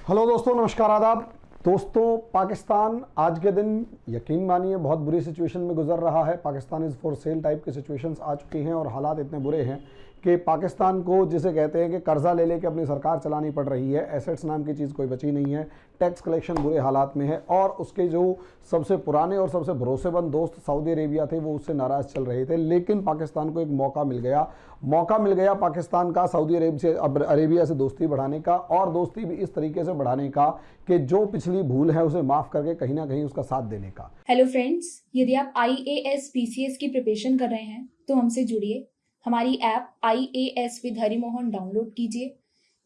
Hello दोस्तों, नमस्कार, आदाब। दोस्तों, पाकिस्तान आज के दिन यकीन मानिए बहुत बुरी सिचुएशन में गुजर रहा है। Pakistan is for sale type की सिचुएशंस आ चुकी हैं और हालात इतने बुरे हैं कि पाकिस्तान को जिसे कहते हैं कि कर्जा ले लेके अपनी सरकार चलानी पड़ रही है। एसेट्स नाम की चीज़ कोई बची नहीं है। टैक्स कलेक्शन बुरे हालात में है और उसके जो सबसे पुराने और सबसे भरोसेमंद दोस्त सऊदी अरेबिया थे वो उससे नाराज़ चल रहे थे। लेकिन पाकिस्तान को एक मौका मिल गया पाकिस्तान का सऊदी अरेबिया से दोस्ती बढ़ाने का, और दोस्ती भी इस तरीके से बढ़ाने का कि जो पिछली भूल है उसे माफ़ करके कहीं ना कहीं उसका साथ देने का। हेलो फ्रेंड्स, यदि आप IAS PCS की प्रिपरेशन कर रहे हैं तो हमसे जुड़िए। हमारी app IAS with Harimohan download कीजिए।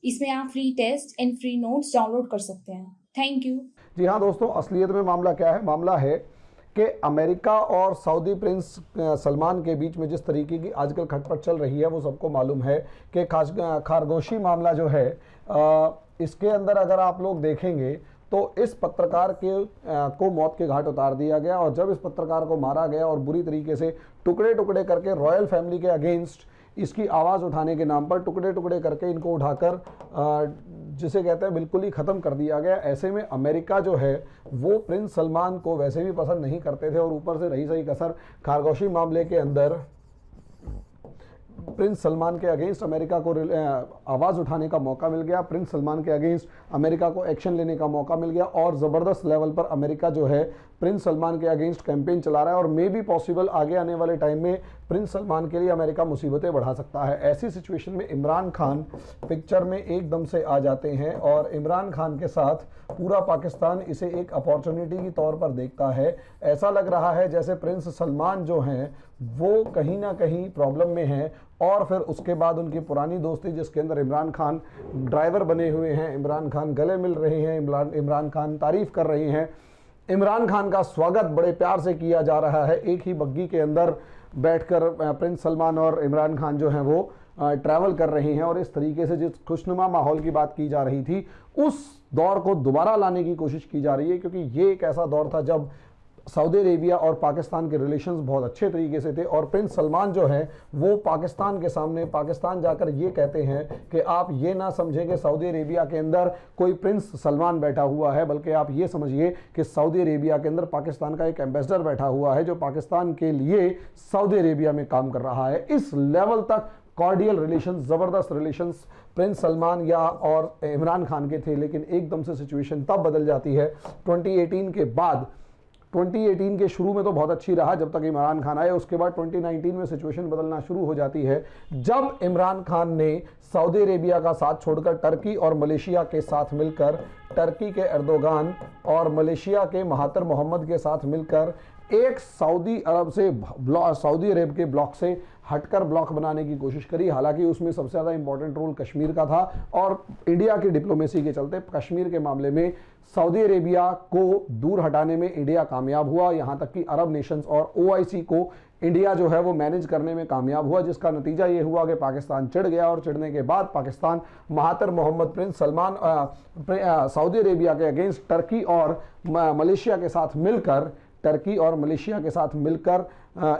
इसमें आप free test and free notes download कर सकते हैं। Thank you. जी हाँ दोस्तों, असलियत में मामला क्या है? मामला है कि अमेरिका और सऊदी प्रिंस सलमान के बीच में जिस तरीके की आजकल खटपट चल रही है वो सबको मालूम है कि खारगोशी मामला जो है इसके अंदर अगर आप लोग देखेंगे तो इस पत्रकार को मौत के घाट उतार दिया गया। और जब इस पत्रकार को मारा गया और बुरी तरीके से टुकड़े टुकड़े करके रॉयल फैमिली के अगेंस्ट इसकी आवाज़ उठाने के नाम पर टुकड़े टुकड़े करके इनको उठाकर जिसे कहते हैं बिल्कुल ही ख़त्म कर दिया गया। ऐसे में अमेरिका जो है वो प्रिंस सलमान को वैसे भी पसंद नहीं करते थे और ऊपर से रही सही कसर खारगोशी मामले के अंदर प्रिंस सलमान के अगेंस्ट अमेरिका को आवाज़ उठाने का मौका मिल गया। प्रिंस सलमान के अगेंस्ट अमेरिका को एक्शन लेने का मौका मिल गया और ज़बरदस्त लेवल पर अमेरिका जो है प्रिंस सलमान के अगेंस्ट कैंपेन चला रहा है। और मे बी पॉसिबल आगे आने वाले टाइम में प्रिंस सलमान के लिए अमेरिका मुसीबतें बढ़ा सकता है। ऐसी सिचुएशन में इमरान खान पिक्चर में एकदम से आ जाते हैं और इमरान खान के साथ पूरा पाकिस्तान इसे एक अपॉर्चुनिटी के तौर पर देखता है। ऐसा लग रहा है जैसे प्रिंस सलमान जो हैं वो कहीं ना कहीं प्रॉब्लम में हैं और फिर उसके बाद उनकी पुरानी दोस्ती जिसके अंदर इमरान खान ड्राइवर बने हुए हैं, इमरान खान गले मिल रहे हैं, इमरान खान तारीफ कर रहे हैं, इमरान खान का स्वागत बड़े प्यार से किया जा रहा है। एक ही बग्गी के अंदर बैठकर प्रिंस सलमान और इमरान खान जो हैं वो ट्रैवल कर रहे हैं और इस तरीके से जिस खुशनुमा माहौल की बात की जा रही थी उस दौर को दोबारा लाने की कोशिश की जा रही है। क्योंकि ये एक ऐसा दौर था जब सऊदी अरेबिया और पाकिस्तान के रिलेशंस बहुत अच्छे तरीके से थे और प्रिंस सलमान जो है वो पाकिस्तान के सामने पाकिस्तान जाकर ये कहते हैं कि आप ये ना समझें कि सऊदी अरेबिया के अंदर कोई प्रिंस सलमान बैठा हुआ है, बल्कि आप ये समझिए कि सऊदी अरेबिया के अंदर पाकिस्तान का एक एम्बेसडर बैठा हुआ है जो पाकिस्तान के लिए सऊदी अरेबिया में काम कर रहा है। इस लेवल तक कॉर्डियल रिलेशंस, ज़बरदस्त रिलेशंस प्रिंस सलमान या और इमरान खान के थे। लेकिन एकदम से सिचुएशन तब बदल जाती है 2018 के बाद। 2018 के शुरू में तो बहुत अच्छी रहा जब तक इमरान खान आए, उसके बाद 2019 में सिचुएशन बदलना शुरू हो जाती है जब इमरान खान ने सऊदी अरेबिया का साथ छोड़कर टर्की और मलेशिया के साथ मिलकर, टर्की के एर्दोगान और मलेशिया के महातिर मोहम्मद के साथ मिलकर एक सऊदी अरब के ब्लॉक से हटकर ब्लॉक बनाने की कोशिश करी। हालांकि उसमें सबसे ज़्यादा इंपॉर्टेंट रोल कश्मीर का था और इंडिया की डिप्लोमेसी के चलते कश्मीर के मामले में सऊदी अरेबिया को दूर हटाने में इंडिया कामयाब हुआ। यहाँ तक कि अरब नेशंस और OIC को इंडिया जो है वो मैनेज करने में कामयाब हुआ, जिसका नतीजा ये हुआ कि पाकिस्तान चिढ़ गया और चिढ़ने के बाद Pakistan Mahathir Mohamad Prince Salman Saudi Arabia के अगेंस्ट टर्की और मलेशिया के साथ मिलकर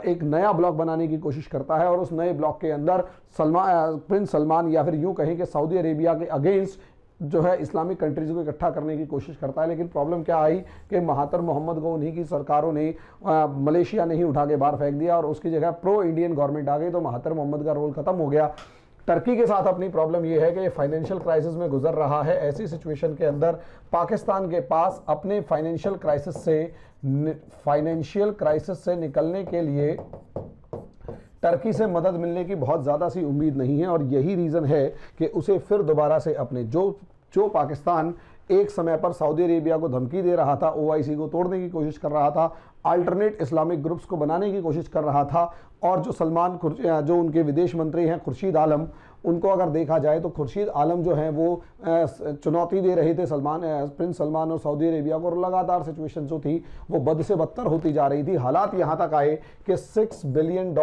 एक नया ब्लॉक बनाने की कोशिश करता है। और उस नए ब्लॉक के अंदर प्रिंस सलमान या फिर यूं कहें कि सऊदी अरेबिया के अगेंस्ट जो है इस्लामिक कंट्रीज़ को इकट्ठा करने की कोशिश करता है। लेकिन प्रॉब्लम क्या आई कि महातिर मोहम्मद को उन्हीं की सरकारों ने मलेशिया ने ही उठा के बाहर फेंक दिया और उसकी जगह प्रो इंडियन गवर्नमेंट आ गई, तो महातिर मोहम्मद का रोल खत्म हो गया। टर्की के साथ अपनी प्रॉब्लम यह है कि फाइनेंशियल क्राइसिस में गुजर रहा है। ऐसी सिचुएशन के अंदर पाकिस्तान के पास अपने फाइनेंशियल क्राइसिस से निकलने के लिए टर्की से मदद मिलने की बहुत ज़्यादा सी उम्मीद नहीं है। और यही रीज़न है कि उसे फिर दोबारा से अपने जो पाकिस्तान एक समय पर सऊदी अरेबिया को धमकी दे रहा था, OIC को तोड़ने की कोशिश कर रहा था, अल्टरनेट इस्लामिक ग्रुप्स को बनाने की कोशिश कर रहा था, और जो उनके विदेश मंत्री हैं खुर्शीद आलम, उनको अगर देखा जाए तो खुर्शीद आलम जो हैं वो चुनौती दे रहे थे प्रिंस सलमान और सऊदी अरेबिया को, और लगातार सिचुएशन जो थी वो बद से बदतर होती जा रही थी। हालात यहाँ तक आए कि $6 बिलियन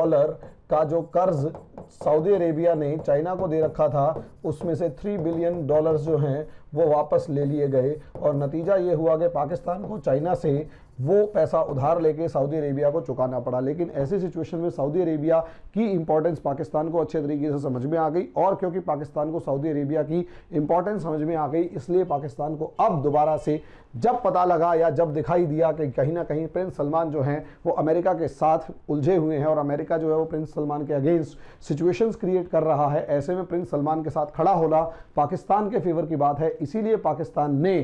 का जो कर्ज सऊदी अरेबिया ने चाइना को दे रखा था उसमें से $3 बिलियन जो हैं वो वापस ले लिए गए। और नतीजा ये हुआ कि पाकिस्तान को चाइना से वो पैसा उधार लेके सऊदी अरेबिया को चुकाना पड़ा। लेकिन ऐसी सिचुएशन में सऊदी अरेबिया की इंपॉर्टेंस पाकिस्तान को अच्छे तरीके से समझ में आ गई, और क्योंकि पाकिस्तान को सऊदी अरेबिया की इंपॉर्टेंस समझ में आ गई, इसलिए पाकिस्तान को अब दोबारा से जब पता लगा या जब दिखाई दिया कि कहीं ना कहीं प्रिंस सलमान जो हैं वो अमेरिका के साथ उलझे हुए हैं और अमेरिका जो है वो प्रिंस सलमान के अगेंस्ट सिचुएशंस क्रिएट कर रहा है, ऐसे में प्रिंस सलमान के साथ खड़ा होना पाकिस्तान के फेवर की बात है। इसीलिए पाकिस्तान ने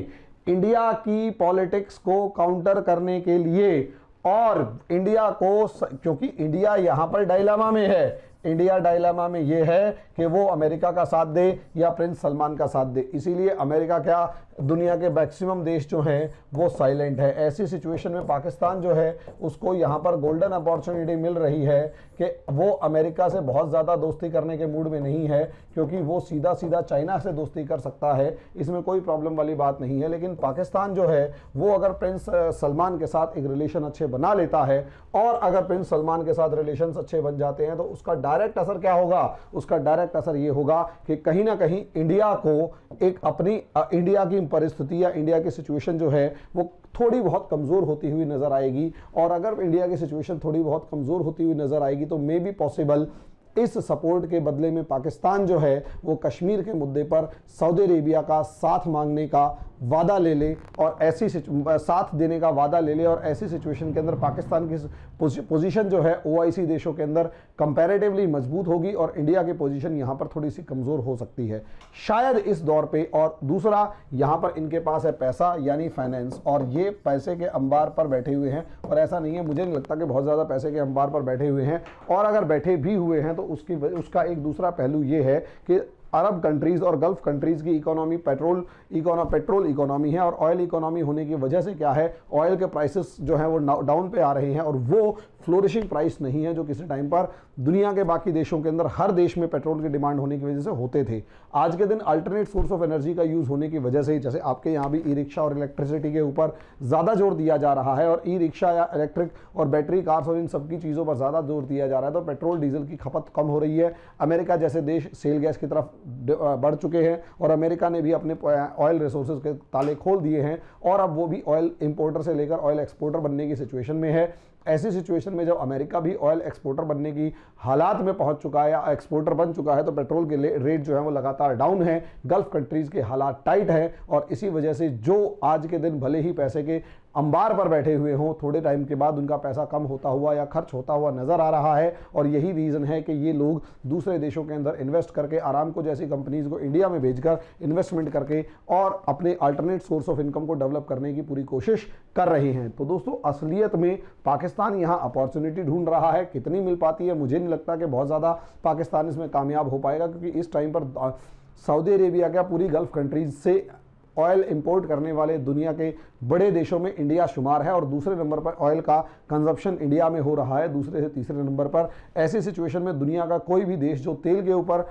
इंडिया की पॉलिटिक्स को काउंटर करने के लिए और इंडिया को, क्योंकि इंडिया यहां पर डायलेमा में है, इंडिया डायलेमा में ये है कि वो अमेरिका का साथ दे या प्रिंस सलमान का साथ दे, इसीलिए अमेरिका क्या दुनिया के मैक्सिमम देश जो हैं वो साइलेंट है। ऐसी सिचुएशन में पाकिस्तान जो है उसको यहाँ पर गोल्डन अपॉर्चुनिटी मिल रही है कि वो अमेरिका से बहुत ज़्यादा दोस्ती करने के मूड में नहीं है, क्योंकि वो सीधा सीधा चाइना से दोस्ती कर सकता है, इसमें कोई प्रॉब्लम वाली बात नहीं है। लेकिन पाकिस्तान जो है वो अगर प्रिंस सलमान के साथ एक रिलेशन अच्छे बना लेता है और अगर प्रिंस सलमान के साथ रिलेशन अच्छे बन जाते हैं तो उसका डायरेक्ट असर क्या होगा, उसका डायरेक्ट असर ये होगा कि कहीं ना कहीं इंडिया को एक अपनी इंडिया की परिस्थिति या इंडिया की सिचुएशन जो है वो थोड़ी बहुत कमज़ोर होती हुई नज़र आएगी। और अगर इंडिया की सिचुएशन थोड़ी बहुत कमज़ोर होती हुई नज़र आएगी तो मे बी पॉसिबल इस सपोर्ट के बदले में पाकिस्तान जो है वो कश्मीर के मुद्दे पर सऊदी अरेबिया का साथ मांगने का वादा ले ले और ऐसी साथ देने का वादा ले ले, और ऐसी सिचुएशन के अंदर पाकिस्तान की पोजीशन जो है ओआईसी देशों के अंदर कंपैरेटिवली मजबूत होगी और इंडिया की पोजीशन यहाँ पर थोड़ी सी कमज़ोर हो सकती है शायद इस दौर पे। और दूसरा, यहाँ पर इनके पास है पैसा यानी फाइनेंस, और ये पैसे के अंबार पर बैठे हुए हैं, और ऐसा नहीं है, मुझे नहीं लगता कि बहुत ज़्यादा पैसे के अंबार पर बैठे हुए हैं, और अगर बैठे भी हुए हैं तो उसका एक दूसरा पहलू ये है कि अरब कंट्रीज़ और गल्फ कंट्रीज़ की इकोनॉमी पेट्रोल इकोनॉमी है, और ऑयल इकोनॉमी होने की वजह से क्या है, ऑयल के प्राइसेस जो हैं वो डाउन पे आ रहे हैं, और वो फ्लोरिशिंग प्राइस नहीं है जो किसी टाइम पर दुनिया के बाकी देशों के अंदर हर देश में पेट्रोल की डिमांड होने की वजह से होते थे। आज के दिन अल्टरनेट सोर्स ऑफ एनर्जी का यूज़ होने की वजह से, जैसे आपके यहाँ भी ई रिक्शा और इलेक्ट्रिसिटी के ऊपर ज़्यादा जोर दिया जा रहा है, और ई रिक्शा या इलेक्ट्रिक और बैटरी कार्स और इन सब की चीज़ों पर ज़्यादा जोर दिया जा रहा है, तो पेट्रोल डीजल की खपत कम हो रही है। अमेरिका जैसे देश सेल गैस की तरफ बढ़ चुके हैं, और अमेरिका ने भी अपने ऑयल रिसोर्सेज के ताले खोल दिए हैं, और अब वो भी ऑयल इंपोर्टर से लेकर ऑयल एक्सपोर्टर बनने की सिचुएशन में है। ऐसी सिचुएशन में जब अमेरिका भी ऑयल एक्सपोर्टर बनने की हालात में पहुंच चुका है या एक्सपोर्टर बन चुका है, तो पेट्रोल के रेट जो है वो लगातार डाउन है, गल्फ कंट्रीज़ के हालात टाइट हैं, और इसी वजह से जो आज के दिन भले ही पैसे के अंबार पर बैठे हुए हों, थोड़े टाइम के बाद उनका पैसा कम होता हुआ या खर्च होता हुआ नज़र आ रहा है। और यही रीज़न है कि ये लोग दूसरे देशों के अंदर इन्वेस्ट करके, आरामको जैसी कंपनीज़ को इंडिया में भेजकर इन्वेस्टमेंट करके और अपने अल्टरनेट सोर्स ऑफ इनकम को डेवलप करने की पूरी कोशिश कर रहे हैं। तो दोस्तों, असलियत में पाकिस्तान यहाँ अपॉर्चुनिटी ढूंढ रहा है, कितनी मिल पाती है मुझे नहीं लगता कि बहुत ज़्यादा पाकिस्तान इसमें कामयाब हो पाएगा, क्योंकि इस टाइम पर सऊदी अरेबिया क्या पूरी गल्फ कंट्रीज से ऑयल इंपोर्ट करने वाले दुनिया के बड़े देशों में इंडिया शुमार है, और दूसरे नंबर पर ऑयल का कंजप्शन इंडिया में हो रहा है, दूसरे से तीसरे नंबर पर। ऐसी सिचुएशन में दुनिया का कोई भी देश जो तेल के ऊपर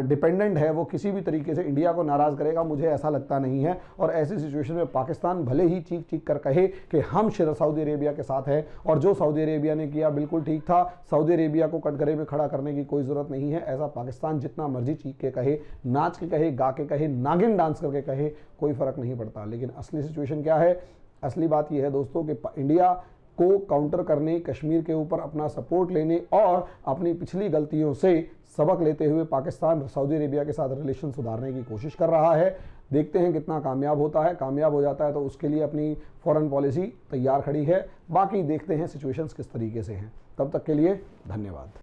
डिपेंडेंट है वो किसी भी तरीके से इंडिया को नाराज़ करेगा, मुझे ऐसा लगता नहीं है। और ऐसी सिचुएशन में पाकिस्तान भले ही चीख चीख कर कहे कि हम सऊदी अरेबिया के साथ हैं, और जो सऊदी अरेबिया ने किया बिल्कुल ठीक था, सऊदी अरेबिया को कटघरे में खड़ा करने की कोई ज़रूरत नहीं है, ऐसा पाकिस्तान जितना मर्जी चीख के कहे, नाच के कहे, गा के कहे, नागिन डांस करके कहे, कोई फ़र्क नहीं पड़ता। लेकिन असली सिचुएशन क्या है, असली बात यह है दोस्तों कि इंडिया को काउंटर करने, कश्मीर के ऊपर अपना सपोर्ट लेने और अपनी पिछली गलतियों से सबक लेते हुए पाकिस्तान सऊदी अरेबिया के साथ रिलेशन सुधारने की कोशिश कर रहा है। देखते हैं कितना कामयाब होता है। कामयाब हो जाता है तो उसके लिए अपनी फॉरेन पॉलिसी तैयार खड़ी है, बाकी देखते हैं सिचुएशंस किस तरीके से हैं। तब तक के लिए धन्यवाद।